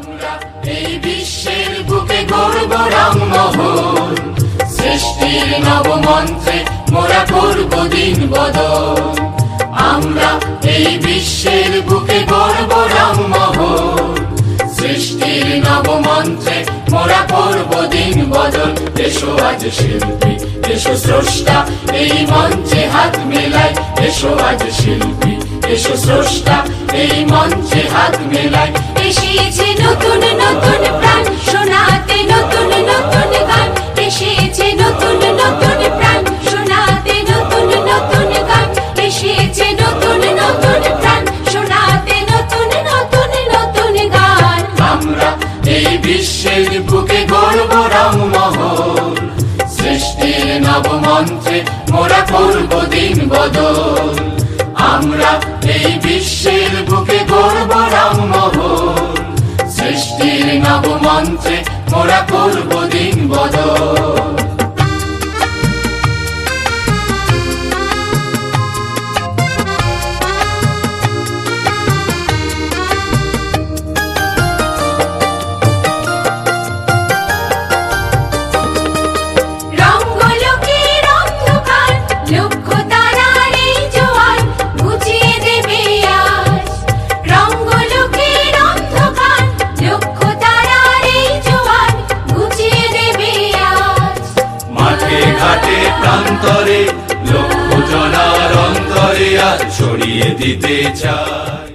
আমরা এই বিশ্বের বুকে গর্ব রামমোহন, সৃষ্টির নবমন্ত্রে মোরা করব দিন বদল। আমরা এই বিশ্বের বুকে গর্ব রামমোহন, সৃষ্টির নবমন্ত্রে মোরা করব দিন বদল। এসো আজ শিল্পী, এসো স্রষ্টা, এই মঞ্চে হাত মেলাই। এসো আজ শিল্পী, এসো স্রষ্টা, এই মঞ্চে হাত মেলাই। এসেছে নতুন নতুন প্রাণ শোনাতে নতুন নতুন গান, এসেছে নতুন নতুন প্রাণ শোনাতে নতুন নতুন গান, এসেছে নতুন নতুন প্রাণ শোনাতে নতুন নতুন নতুন গান। আমরা এই বিশ্বের বুকে গর্ব রামমোহন, সৃষ্টির নবমন্ত্রে মোরা করব দিন বদল। আমরা এই বিশ্বের বুকে গর্ব রামমোহন, সৃষ্টির নবমন্ত্রে মোরা করব দিন বদল। রঙ্গলোকের অন্ধকার লক্ষ তারার এই জোয়ার ঘুচিয়ে দেবে আজ। রঙ্গলোকের অন্ধকার লক্ষ তারার এই জোয়ার ঘুচিয়ে দেবে আজ। মাঠে ঘাটে প্রান্তরে লক্ষ জনার অন্তরে আজ ছড়িয়ে দিতে চাই।